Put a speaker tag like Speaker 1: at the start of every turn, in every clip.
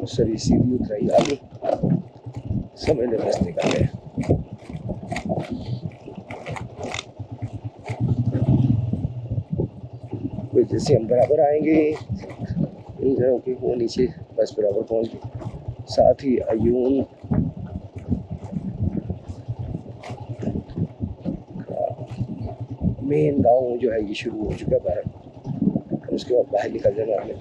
Speaker 1: Sir ये सीधी उतराई आगे समझ ले बस निकल गए। जैसे हम बराबर आएंगे इन जगहों के वो नीचे बस बराबर पहुंच गए। साथ ही अयून मेन गांव जो है ये शुरू हो चुका है बाहर, उसके बाद बाहर निकल जाना हमें।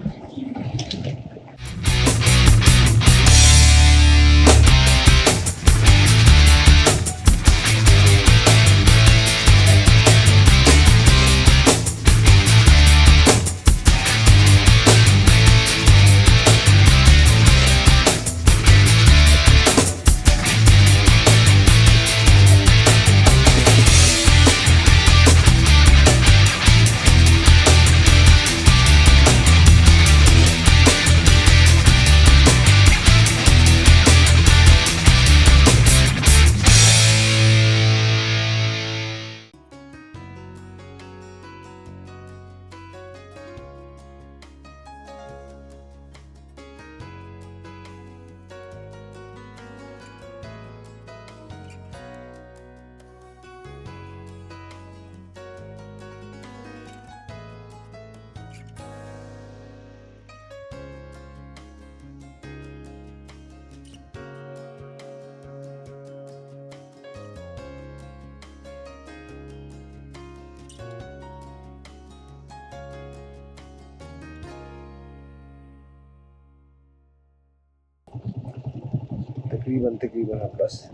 Speaker 1: तकरीबन आप बस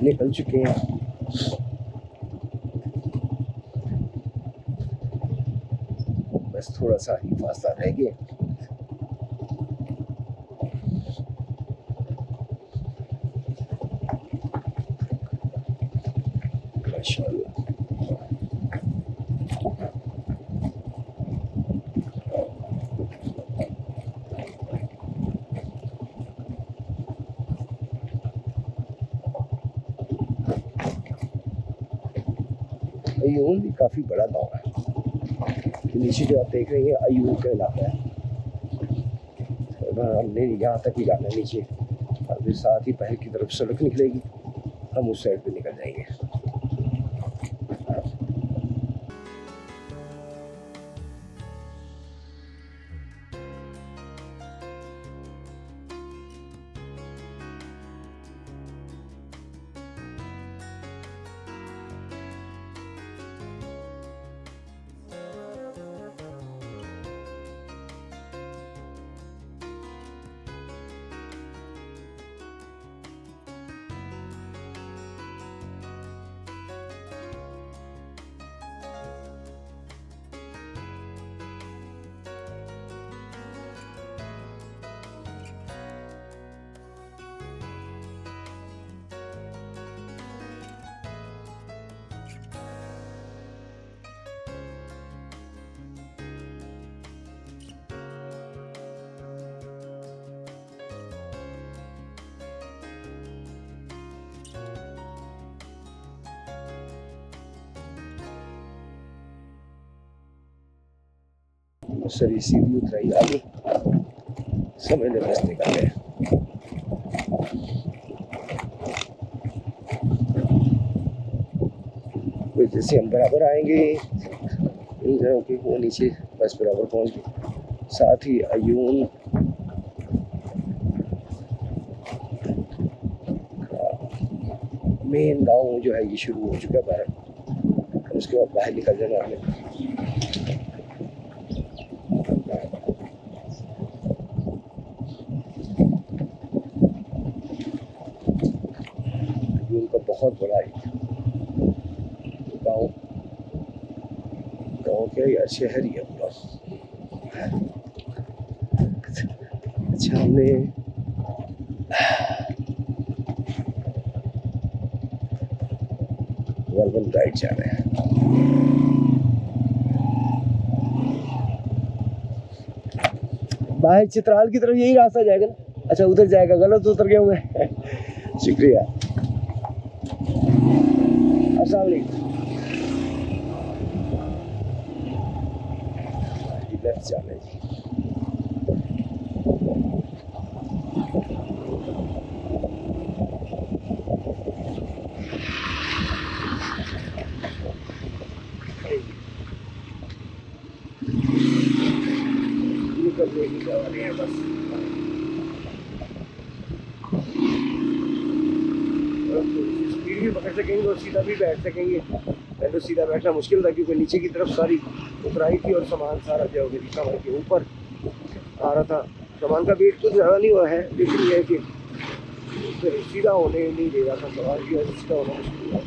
Speaker 1: निकल चुके हैं। बस थोड़ा सा ही फासला रह गया। माशाअल्लाह अयून भी काफ़ी बड़ा गांव है। नीचे जो आप देख रहे हैं अयून का इलाका है। हमने यहाँ तक ही जाना है नीचे, और फिर साथ ही बाहर की तरफ सड़क निकलेगी, हम उस साइड पे निकल जाएंगे। सर ये सीधी उतराई आगे समझ ले बस निकल गए। जैसे हम बराबर आएंगे इन जगहों के वो नीचे बस बराबर पहुंच गए। साथ ही अयून मेन गांव जो है ये शुरू हो चुका है बाहर, उसके बाद बाहर निकल जाना हमें। उनका बहुत बड़ा गाँव क्या यार शहर ही है पूरा। अच्छा हमने वर्बल राइड जाना है। बाहर चित्राल की तरफ यही रास्ता जाएगा ना? अच्छा उधर जाएगा, गलत उतर गया मैं। शुक्रिया। अस्सलाम वालेकुम। लेफ्ट जाना है जी। वाले हैं बस। स्पीड भी पकड़ सकेंगे और सीधा भी बैठ सकेंगे। पहले तो सीधा बैठना मुश्किल था क्योंकि नीचे की तरफ सारी उतराई थी और सामान सारा जो है रिक्शा के ऊपर आ रहा था। सामान का वेट कुछ ज़्यादा नहीं हुआ है, लेकिन यह है कि फिर सीधा होने नहीं दे रहा था, सवाल की वजह से सीधा होना मुश्किल हुआ।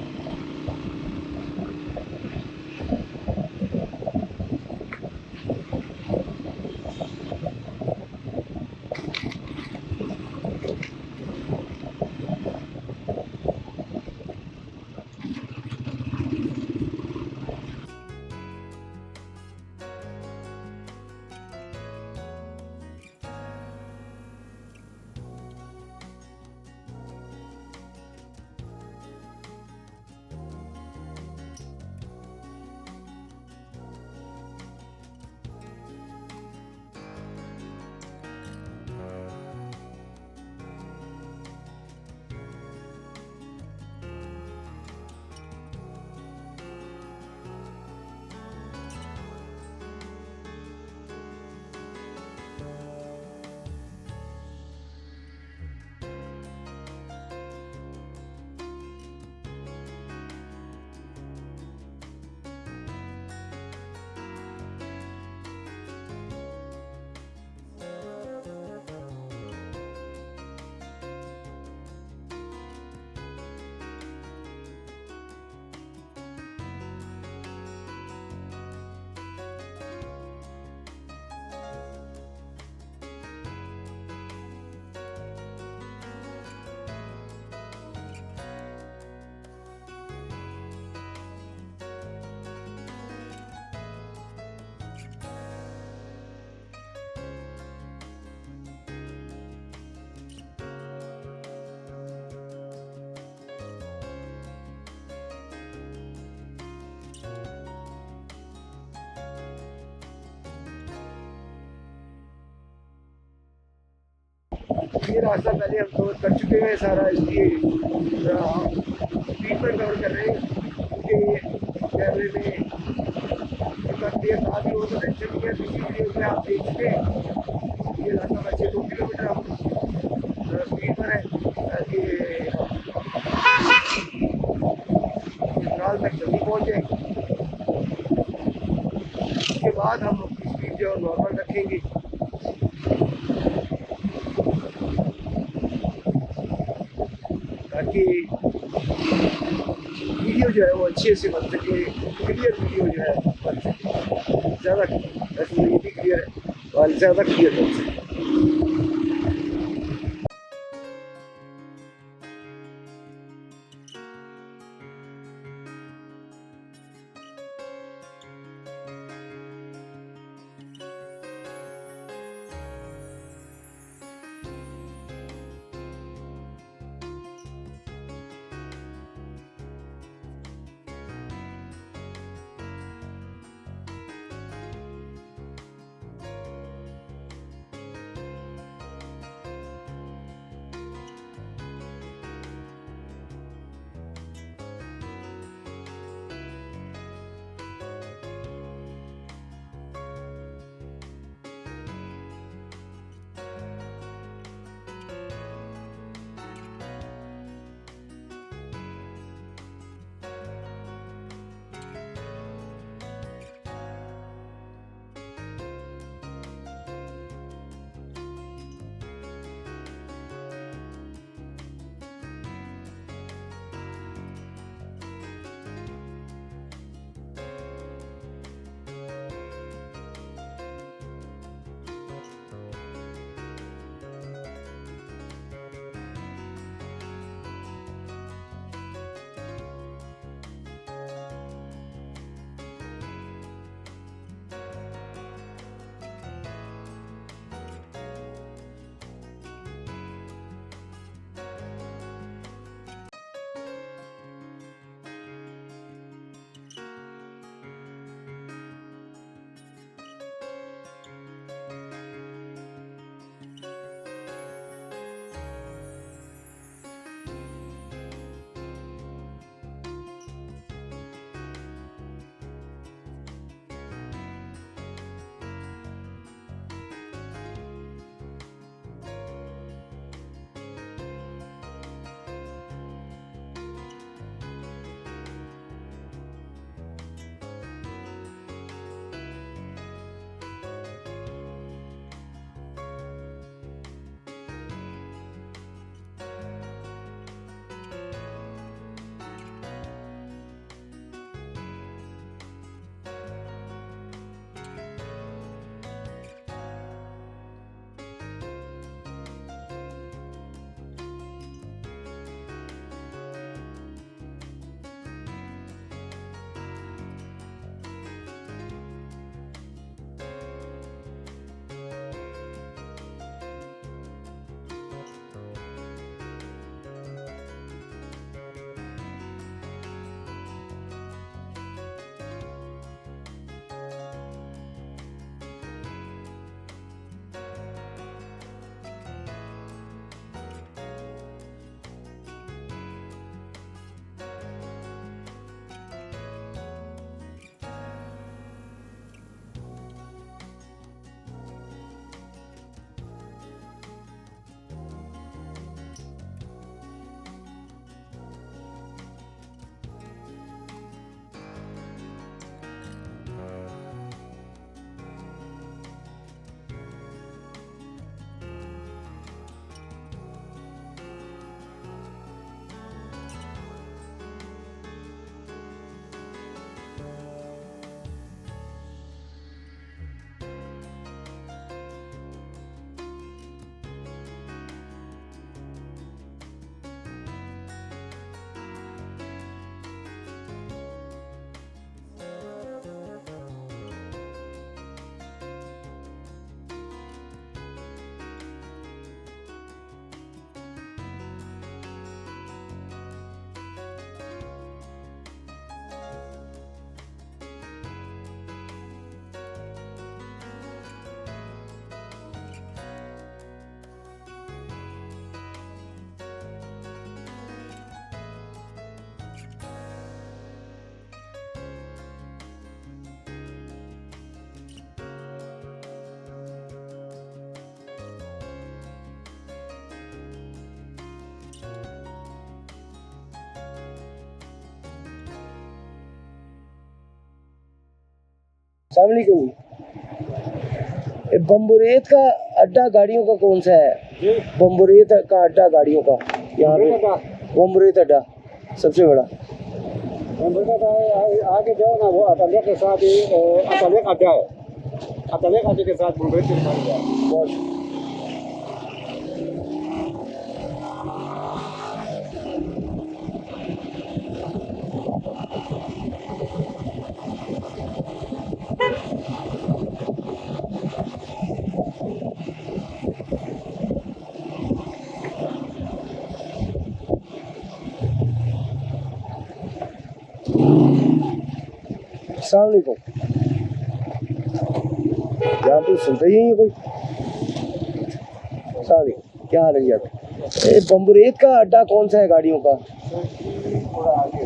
Speaker 1: ये रास्ता पहले हम कवर कर चुके हैं सारा, इसलिए स्पीड पर कवर कर रहे हैं क्योंकि कैमरे में क्लियर ना भी हो तो टेंशन नहीं है। दूसरी वीडियो में आप देख चुके हैं ये रास्ता वैसे 2 किलोमीटर हम स्पीड पर है ताकि फिलहाल तक जल्दी पहुँच जाए। उसके बाद हम अपनी स्पीड जो है नॉर्मल रखेंगे ताकि वीडियो जो है वो अच्छे से बन सके, क्लियर वीडियो जो है बन सके, ज़्यादा वैसे ये भी क्लियर है और ज़्यादा क्लियर बन सके। वालेकुम। बम्बुरेत का अड्डा गाड़ियों का कौन सा है? बम्बुरेत का अड्डा गाड़ियों का यहाँ पे, बम्बुरेत अड्डा सबसे बड़ा।
Speaker 2: आगे जाओ ना, वो अतलिया के साथ ही अतलिया अड्डा है, अतलिया अड्डे के साथ बम्बुरेत के साथ है।
Speaker 1: बहुत अस्सलाम वालेकुम। यहाँ पे सुनते ही नहीं कोई। अस्सलाम वालेकुम, क्या हाल है जी आपके? बम्बुरेत का अड्डा कौन सा है गाड़ियों का?
Speaker 2: थोड़ा आगे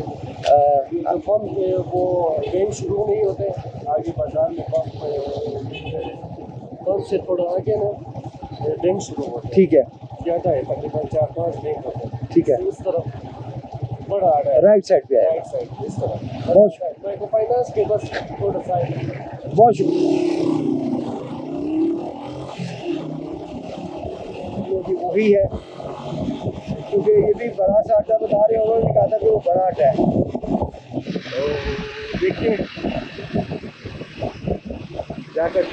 Speaker 2: पंप वो बैंक शुरू नहीं होते, आगे बाजार में पंप से थोड़ा आगे ना बैंक शुरू होते।
Speaker 1: ठीक है,
Speaker 2: ज़्यादा है, तकरीबन 4-5 बैंक होते हैं।
Speaker 1: ठीक है,
Speaker 2: इस तरफ बड़ा आ रहा है,
Speaker 1: राइट साइड पे है।
Speaker 2: राइट साइड इस तरफ
Speaker 1: बहुत
Speaker 2: माइक्रो फाइनेंस के बस थोड़ा साइड।
Speaker 1: बहुत शुक्रिया। क्योंकि वही है, क्योंकि ये भी बड़ा सा अड्डा बता रहे हैं, उन्होंने कहा था कि वो बड़ा अड्डा है। तो देखिए जाकर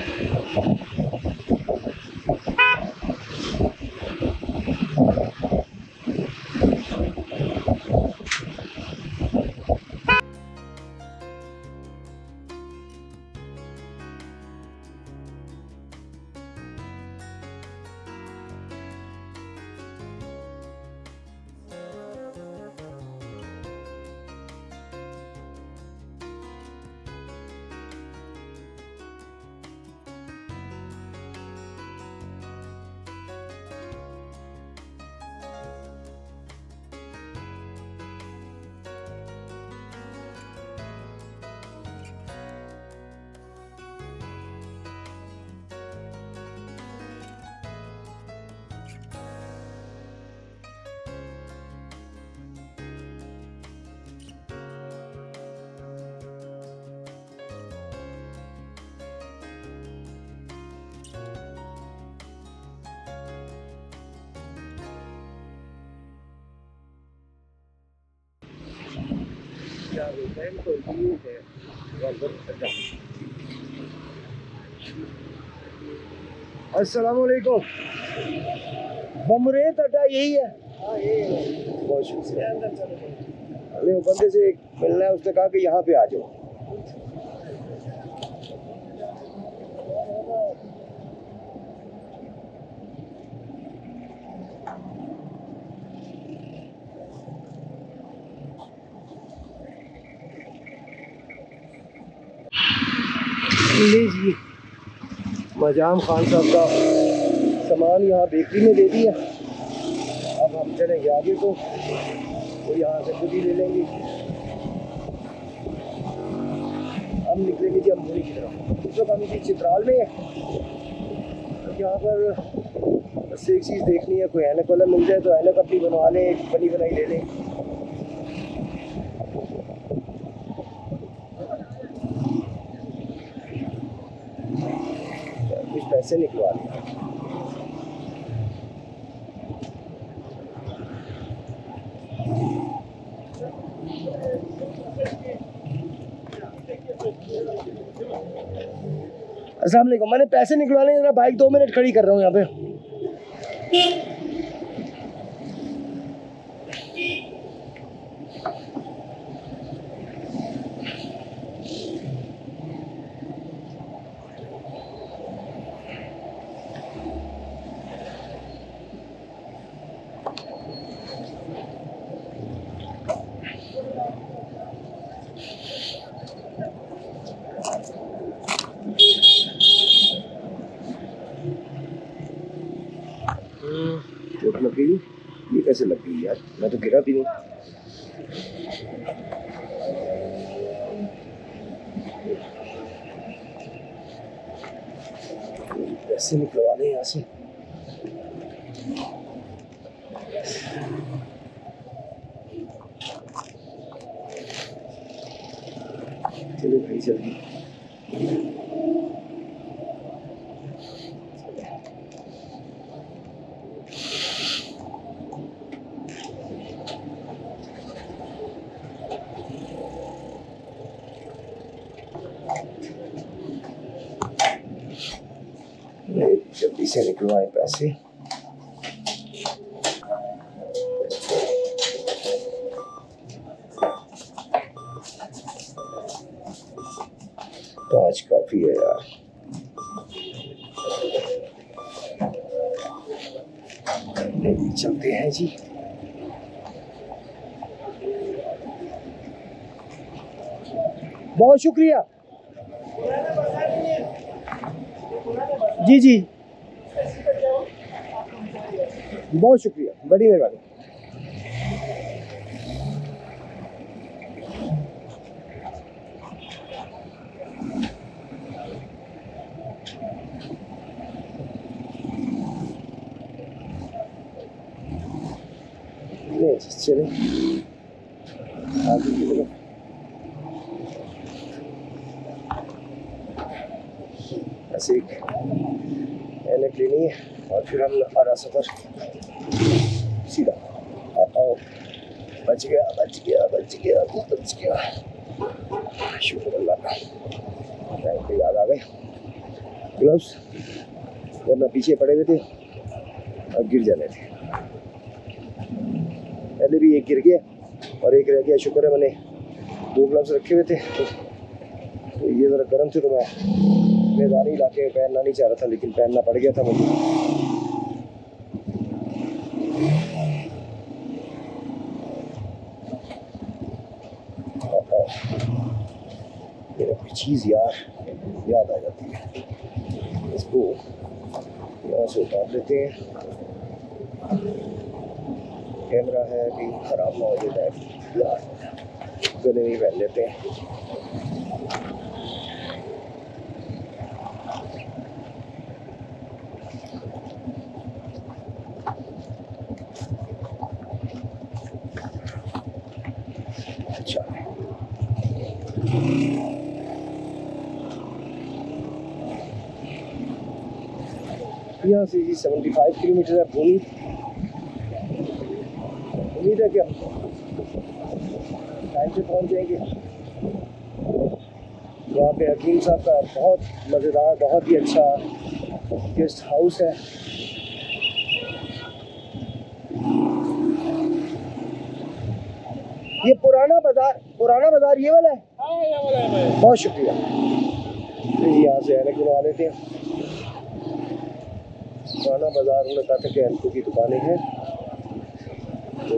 Speaker 1: क्या बोलते हैं तो ये है अड्डा। अस्सलाम वालेकुम। बम्बुरेत अड्डा यही है?
Speaker 2: हाँ ये
Speaker 1: बहुत शुक्रिया।
Speaker 2: अंदर चलो।
Speaker 1: अरे वो बंदे से मिलना है, उसने कहा कि यहाँ पे आ जाओ। लीजिए मजाम खान साहब का सामान यहाँ बेकरी में दे दिया। अब हम चलेंगे आगे को, तो यहाँ से खुद ही ले लेंगे। हम निकलेंगे जी अम्बुरी की तरफ। उस वक्त हम इसी चित्राल में है, तो यहाँ पर बस एक चीज़ देखनी है, कोई ऐनक वाला मिल जाए तो ऐनक अपनी बनवा लें, एक बनी बनाई ले लें। कुछ पैसे निकलवा लें। अस्सलाम वालेकुम, मैंने पैसे निकलवाने जरा बाइक 2 मिनट खड़ी कर रहा हूँ यहाँ पे। चोट लग गई? ये कैसे लग गई यार, मैं तो गिरा भी नहीं। पैसे निकलवा लें यहाँ से। चलो भाई जल्दी। से निकलवाए पैसे। तो आज काफी है यार। चलते हैं जी। बहुत शुक्रिया जी जी, बहुत शुक्रिया, बड़ी मेहरबानी। चले आगे की तरफ। ऐसे एक एनक लेनी है और फिर हम हमारा सफर सीधा। आओ, बच गया बच गया बच गया बच गया, शुक्र अल्लाह का। टाइम पे याद आ गए ग्लव्स, वरना पीछे पड़े हुए थे और गिर जाने थे। पहले भी एक गिर गया और एक रह गया, शुक्र है मैंने 2 ग्लव्स रखे हुए थे। तो ये ज़रा गर्म थे तो मैं मैदानी इलाके में पहनना नहीं चाह रहा था, लेकिन पहनना पड़ गया था मुझे। मेरा कोई चीज़ याद आ जाती है, इसको यहाँ से उतार लेते हैं। कैमरा है कि ख़राब ना हो जाए, गले में पहन लेते हैं। अच्छा, यहाँ से जी 75 किलोमीटर है पूरी। उम्मीद है कि हम टाइम से पहुँच जाएंगे। वहाँ पे हकीम साहब का बहुत मज़ेदार, बहुत ही अच्छा गेस्ट हाउस है। ये पुराना बाजार ये वाला है?
Speaker 2: हाँ, ये वाला है भाई।
Speaker 1: बहुत शुक्रिया। यहाँ से ऐनक बनवा लेते हैं। पुराना बाजार, उन्होंने कहा था कि ऐनकों की दुकानें हैं, तो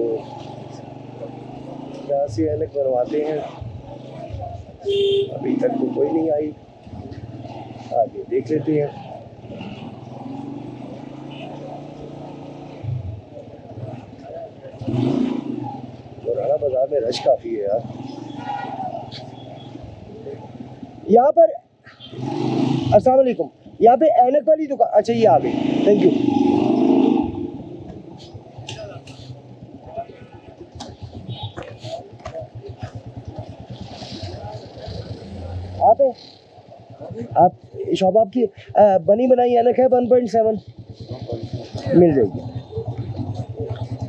Speaker 1: यहाँ से ऐनक बनवाते हैं। अभी तक तो कोई नहीं आई, आगे देख लेते हैं। पुराना बाजार में रश काफ़ी है यार। यहाँ पर अस्सलाम वालेकुम, यहाँ पे ऐनक वाली दुकान, अच्छा ये आ गई, थैंक यू। आप शॉप आपकी बनी बनाई ऐनक है 1.7 मिल जाएगी।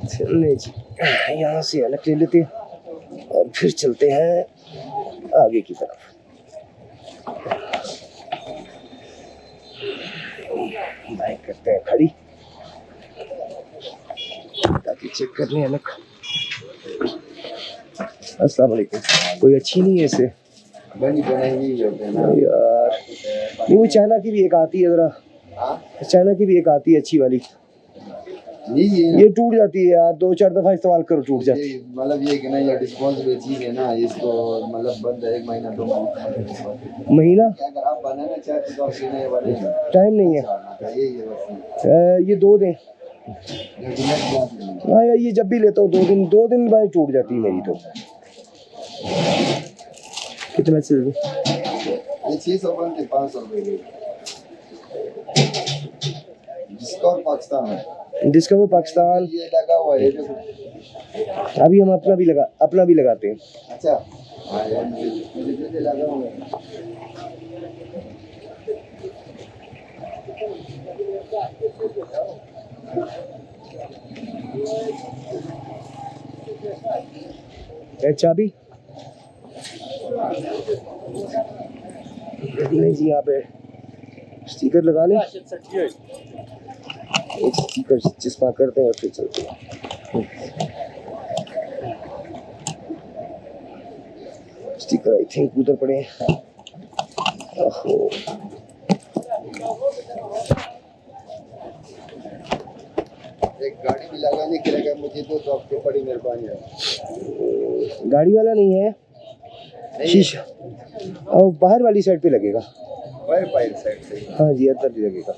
Speaker 1: चलिए जी, यहाँ से ऐनक ले लेते हैं और फिर चलते हैं आगे की तरफ। बाइक करते हैं खड़ी ताकि चेक कर लें ऐनक। अस्सलाम वालेकुम, कोई अच्छी नहीं है इसे
Speaker 2: बनी बनाई
Speaker 1: यार। नहीं, वो चाइना की भी एक आती है, जरा चाइना की भी एक आती है अच्छी वाली। ये टूट जाती है यार, 2-4 दफा इस्तेमाल करो टूट जाती है।
Speaker 2: मतलब ये कि ना, ये डिस्पोजेबल चीज है ना, इसको मतलब बंद 1 महीना 2
Speaker 1: महीना
Speaker 2: अगर आप बनाना चाहते तो सीने वाले
Speaker 1: टाइम नहीं है। ये 2 दिन, हाँ यार, ये जब भी लेता हूँ 2 दिन बाद टूट जाती है मेरी। तो कितना चल रही?
Speaker 2: ये 600 बनते 500 रुपए डिस्काउंट पाकिस्तान है।
Speaker 1: डिस्कवर पाकिस्तान
Speaker 2: ये लगा हुआ है जो
Speaker 1: अभी हम अपना भी लगाते हैं।
Speaker 2: अच्छा, हाँ यार, मुझे लगा हुआ है।
Speaker 1: चाबी नहीं जी, यहाँ पे स्टिकर लगा लें। एक स्टिकर चिपका करते हैं और फिर चलते हैं। स्टिकर आई थिंक उधर पड़े हैं। ओहो
Speaker 2: एक गाड़ी भी लगाने के लिए मुझे तो आपकी बड़ी मेहरबानी है।
Speaker 1: गाड़ी वाला नहीं है, शीशा और बाहर वाली साइड पे लगेगा।
Speaker 2: बाहर साइड से
Speaker 1: हाँ जी, अंदर भी लगेगा।